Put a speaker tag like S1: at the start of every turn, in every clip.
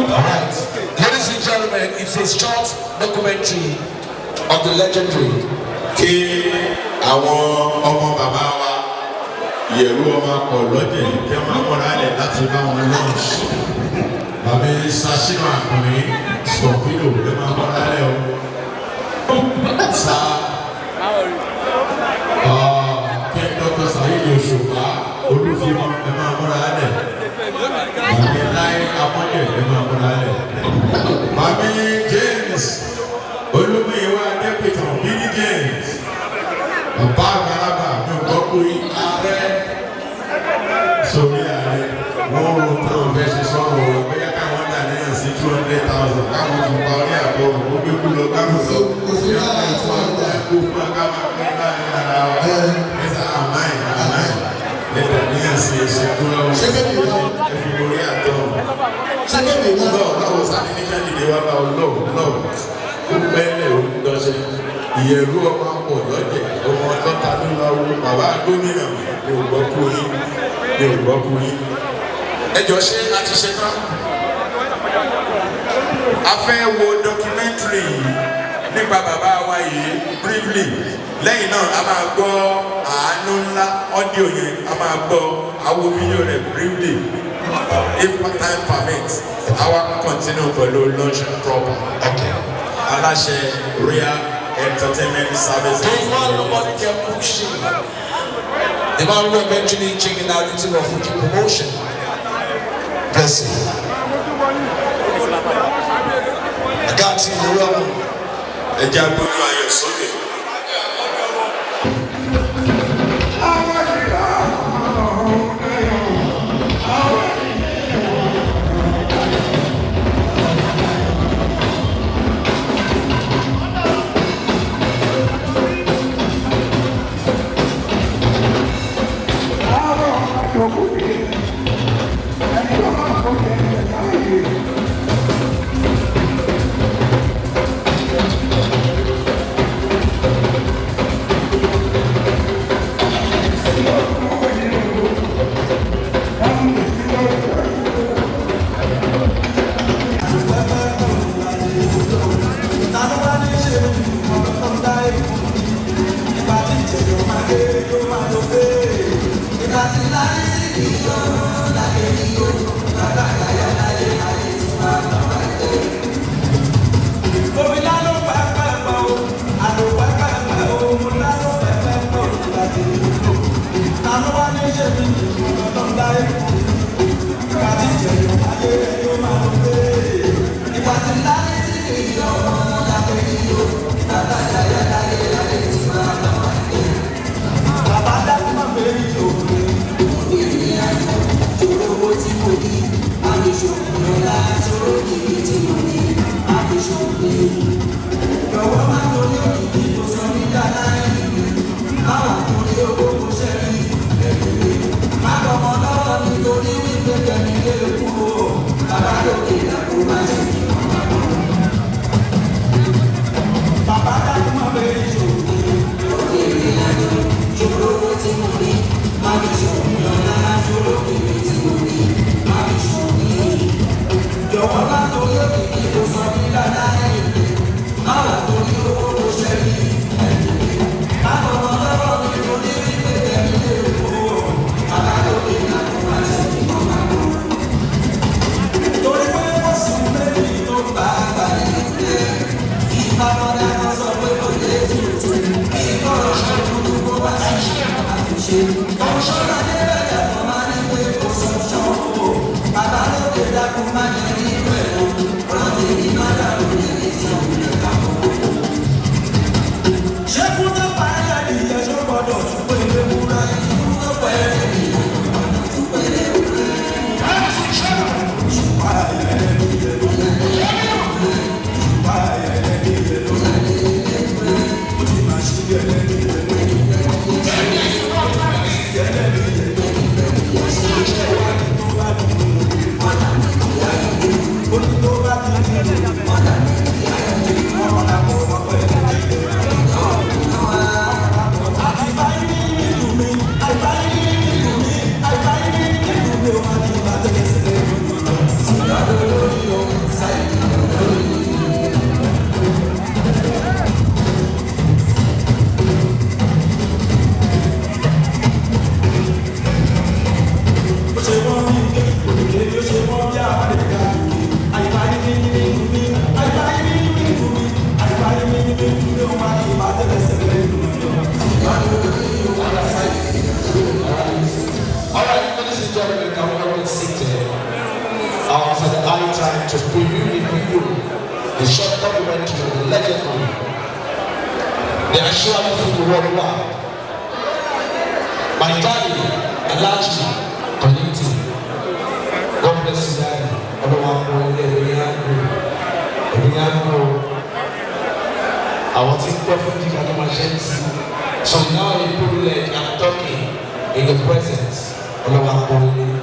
S1: Ladies and gentlemen, it's a short documentary of the legendary.
S2: Kí àwọn ọmọ bàbá wa yẹ̀rú ọmọ akọ̀ lọ́jẹ̀ kí wọ́n máa kọ́ra lẹ̀ láti bá wọn lunch. Bàbá Sashina Akùnrin Sọ̀fílò ẹ máa kọ́ra lẹ̀ o. Sa kí Dr. Saheed Osupa Olúfimọ́ ẹ máa kọ́ra lẹ̀. Bàbá Láyé Amọ́jẹ̀ ẹ máa kọ́ra lẹ̀. Bàbá James Olúmíyíwá Adépìtàn Billy James. Bàbá àgbàlagbà mi ò gbọ́ pé ààrẹ sórí ààrẹ wọ́n ro tó fẹ́ ṣe sọ̀rọ̀ wọ́n bóyá káwọn dà ní ẹ̀sìn 200,000 káwọn fún pa orí àbọ̀ ó gbé kú lọ káwọn sọ sí àwọn ìfọ̀ àgbà kó fún akáwọn akẹ́kọ̀ọ́ ní ara wa ẹ̀sà àmáì lẹ́tà ní ẹ̀sìn ìṣètò ẹ̀fìn orí àtọ̀ lọ́wọ́ sáré níjà dìde wá bá lọ́wọ́ ó pẹ́lẹ̀ ó dọ́ṣẹ́ ìyẹ̀rú ọmọ pọ̀ lọ́jẹ̀ ọmọ ọlọ́ta ló lọ wo bàbá gómìnà ní ògbọ́kú yín. Ẹjọ́ ṣé a ti ṣe tán? A fẹ́ wo documentary yìí nípa bàbá wa yìí briefly. Lẹ́yìn náà a máa gbọ́ àánú ńlá audio yẹn a máa gbọ́ àwọn fídíò rẹ̀ briefly. If time permits, I will continue pẹ̀lú lunch proper. Okay. Aláṣẹ Real Entertainment Services.
S1: Nobody can push him. The man who eventually checking out into the Fuji promotion. Bless him. I got you in the room.
S2: Ẹ jẹ́ àgbọ̀njú ayọ̀ sókè.
S3: Ṣé kúndà pààyà ìyẹn ṣó gbọdọ̀ tún pé ilé mú?
S1: gentlemen, can we all get seated? It's at the high time to preview the video, the short documentary of the legendary. They are sharing through the worldwide. My daddy, Alaji, Kollington. God bless you, daddy. Everyone going there, I want to perfectly get my chance. So now a privilege I'm talking in the presence of our family.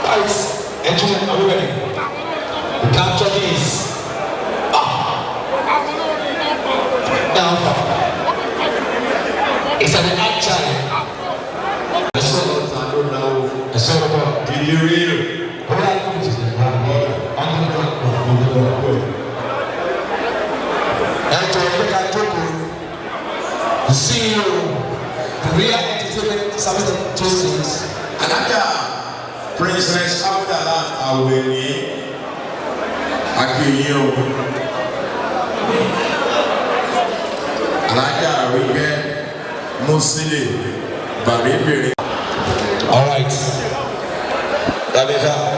S1: Guys, gentlemen, are we ready? The capture is down. It's at the high time. I saw about delirium. What are you doing? The CEO, the real entertainment service of Toastings.
S2: Another Princess Abdallah Aweni Akiyo. Another Ribe Musili Baribiri.
S1: All right. That is that.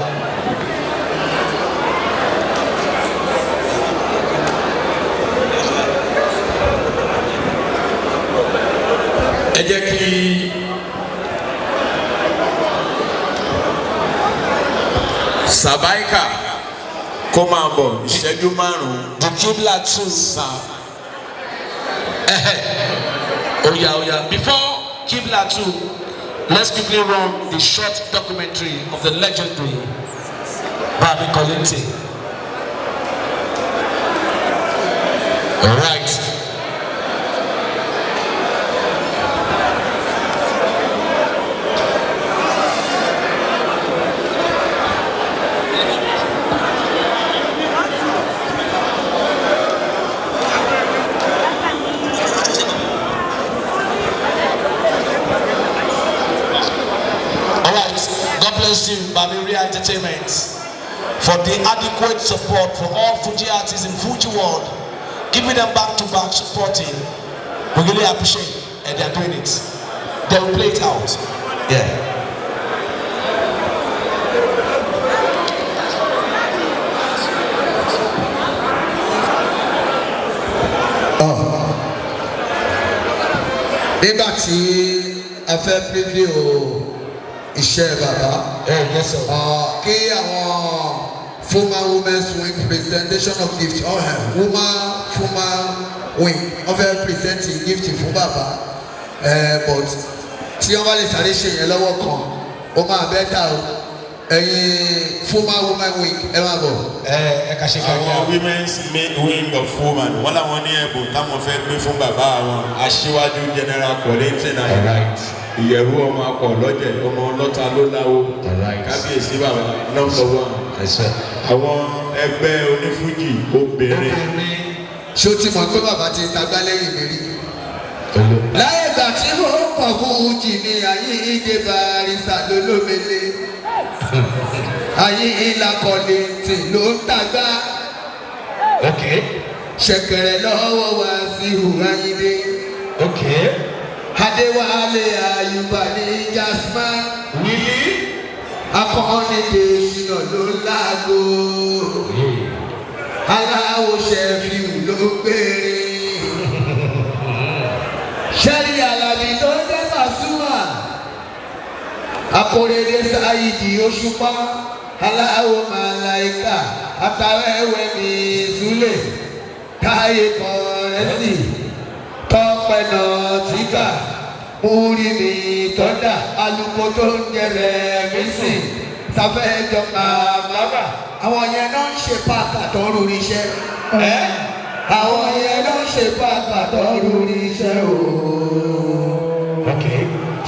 S2: Ẹ jẹ́ kí Sabaika kó máa bọ̀ ìṣẹ́jú márùn-ún.
S1: The Kibla too. Oya. Before Kibla too, let's quickly run the short documentary of the legendary Bobby Kollington. All right. Bamiria Entertainment for the adequate support for all Fuji artists in Fuji world, giving them back-to-back supporting. We really appreciate it, and they are doing it. They will play it out. Yeah.
S3: Nígbà tí a fẹ́ preview iṣẹ́ bàbá kí àwọn former women's wing presentation of gift former wing wọ́n fẹ́ present gift fún bàbá but tí wọ́n bá lè sáré ṣe yẹn lọ́wọ́ kan ó máa bẹ́tà o ẹ̀yin former women wing ẹ máa bọ̀.
S1: Ẹ ká ṣe kankan.
S2: Àwọn women's wing of women wọ́n làwọn ní ẹ̀bùn táwọn fẹ́ gbé fún bàbá àwọn aṣíwájú general Kollington náà. Ìyẹ̀rú ọmọ akọ̀ lọ́jẹ̀ ọmọ ọlọ́ta ló láwo kábíyèsí bàbá nọ́mbà one. Àwọn ẹgbẹ́ onífújì obìnrin.
S3: Ṣé o ti mọ̀ pé bàbá ti tagbá lẹ́yìn mi rí? Láyé ìgbà tí mo pọ̀ fún Fuji ní ayé ìdè barista lólómele. Ayé ìlà Kollington ló ń tagbá. Ṣẹ̀kẹ̀rẹ̀ lọ́wọ́ wá sí Hùwáyídé. Adéwálé Ayúbà ní Jasman. Akọni Dèṣínà ló láago. Aláwo Ṣẹ̀fíù ló gbére. Ṣẹ́rí Àlàbí tó ń jẹ́ Pasuma. Akóredé Saheed Osupa. Aláwo Màláíkà. Àtàwẹ́wẹ́ mi Súlè. Táyé Kọ̀rẹ́sì. Tọ́pẹ́ Nọ̀tíkà. Múrí mi tọ́dà. Alùpùpù tó ń jẹrẹ mí sìn. Sàfẹ́jọ Màmá. Àwọn yẹn náà ń ṣe pàkà tó ń rúri iṣẹ́. Àwọn yẹn náà ń ṣe pàkà tó ń rúri iṣẹ́ o.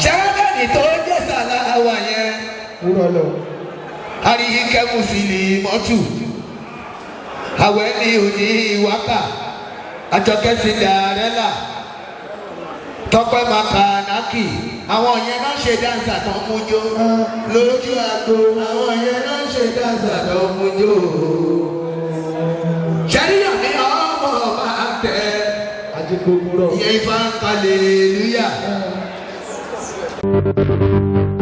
S3: Ṣẹ́rẹ́dẹ̀ẹ́nì tó ń jẹ́ Sàláwà yẹn. Àríyíkẹ́ Mùsùlùmọ́tù. Àwẹ̀ ni òní ìwákà. Àjọkẹ́ Cinderella. Tọ́pẹ́ Makanaki. Àwọn yẹn náà ṣe dáńsà tó ń mújó. Lójú àgbo. Àwọn yẹn náà ṣe dáńsà tó ń mújó. Ṣẹ́ríyàn ní ọmọ máa tẹ̀. Ìyẹn Ifá ń kalẹ̀ lúyà. Thank you.